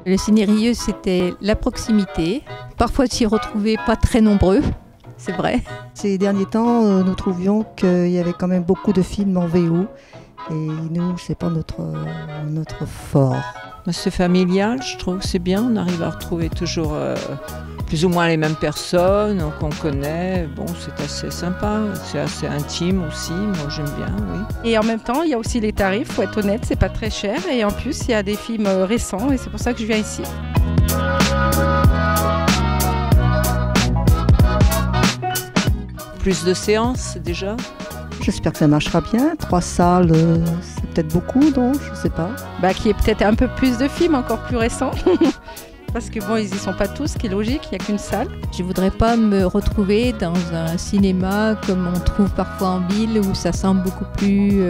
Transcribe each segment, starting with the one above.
Le Ciné Rieux, c'était la proximité. Parfois s'y retrouver pas très nombreux, c'est vrai. Ces derniers temps, nous trouvions qu'il y avait quand même beaucoup de films en VO. Et nous, c'est pas notre fort. C'est familial, je trouve que c'est bien. On arrive à retrouver toujours plus ou moins les mêmes personnes qu'on connaît. Bon, c'est assez sympa, c'est assez intime aussi. Moi, j'aime bien, oui. Et en même temps, il y a aussi les tarifs, faut être honnête, c'est pas très cher. Et en plus, il y a des films récents et c'est pour ça que je viens ici. Plus de séances déjà. J'espère que ça marchera bien. 3 salles, c'est peut-être beaucoup, donc je sais pas. Qu'il y ait peut-être un peu plus de films encore plus récents. Parce que bon, ils y sont pas tous, ce qui est logique, il n'y a qu'une salle. Je voudrais pas me retrouver dans un cinéma comme on trouve parfois en ville où ça semble beaucoup plus,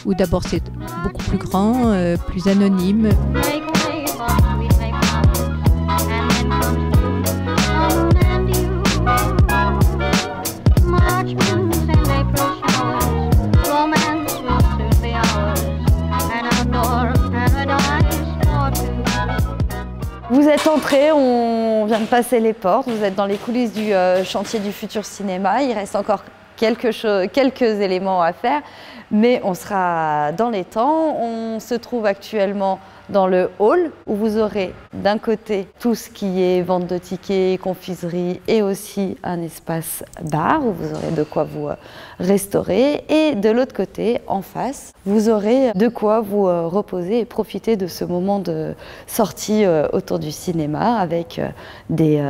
où d'abord c'est beaucoup plus grand, plus anonyme. Vous êtes entrés, on vient de passer les portes, vous êtes dans les coulisses du chantier du futur cinéma. Il reste encore quelques éléments à faire, mais on sera dans les temps. On se trouve actuellement dans le hall où vous aurez d'un côté tout ce qui est vente de tickets, confiserie et aussi un espace bar où vous aurez de quoi vous restaurer. Et de l'autre côté, en face, vous aurez de quoi vous reposer et profiter de ce moment de sortie autour du cinéma avec des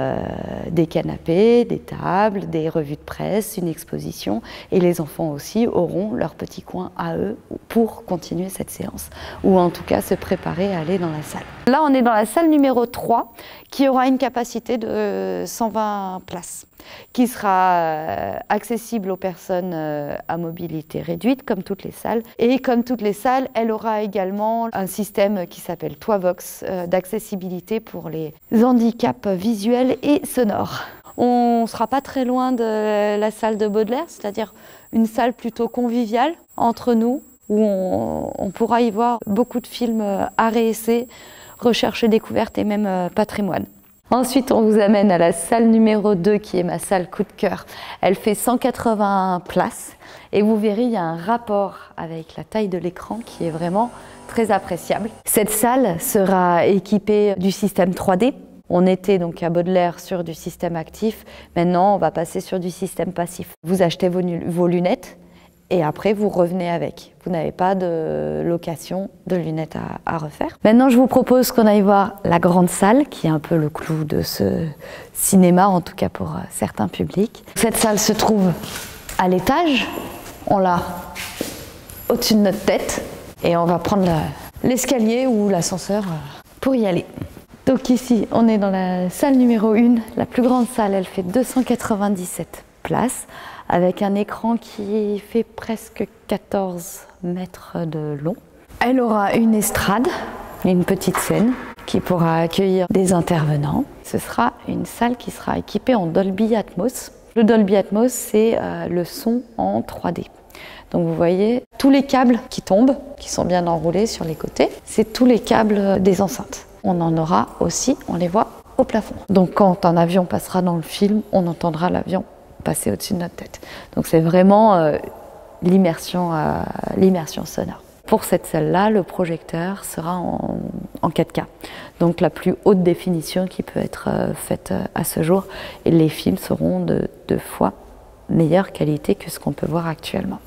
canapés, des tables, des revues de presse, une exposition. Et les enfants aussi auront leur petit coin à eux pour continuer cette séance ou en tout cas se préparer à aller dans la salle. Là, on est dans la salle numéro 3 qui aura une capacité de 120 places qui sera accessible aux personnes à mobilité réduite comme toutes les salles. Et comme toutes les salles, elle aura également un système qui s'appelle Toivox d'accessibilité pour les handicaps visuels et sonores. On ne sera pas très loin de la salle de Baudelaire, c'est-à-dire une salle plutôt conviviale entre nous, où on pourra y voir beaucoup de films art et essai, recherche et découverte et même patrimoine. Ensuite, on vous amène à la salle numéro 2 qui est ma salle coup de cœur. Elle fait 180 places et vous verrez, il y a un rapport avec la taille de l'écran qui est vraiment très appréciable. Cette salle sera équipée du système 3D. On était donc à Baudelaire sur du système actif. Maintenant, on va passer sur du système passif. Vous achetez vos lunettes et après, vous revenez avec. Vous n'avez pas de location de lunettes à refaire. Maintenant, je vous propose qu'on aille voir la grande salle, qui est un peu le clou de ce cinéma, en tout cas pour certains publics. Cette salle se trouve à l'étage. On l'a au-dessus de notre tête. Et on va prendre l'escalier ou l'ascenseur pour y aller. Donc ici, on est dans la salle numéro 1. La plus grande salle, elle fait 297 places, avec un écran qui fait presque 14 mètres de long. Elle aura une estrade, une petite scène qui pourra accueillir des intervenants. Ce sera une salle qui sera équipée en Dolby Atmos. Le Dolby Atmos, c'est le son en 3D. Donc vous voyez tous les câbles qui tombent, qui sont bien enroulés sur les côtés, c'est tous les câbles des enceintes. On en aura aussi, on les voit au plafond. Donc quand un avion passera dans le film, on entendra l'avion passer au-dessus de notre tête. Donc c'est vraiment l'immersion sonore. Pour cette salle-là, le projecteur sera en 4K, donc la plus haute définition qui peut être faite à ce jour. Et les films seront de 2 fois meilleure qualité que ce qu'on peut voir actuellement.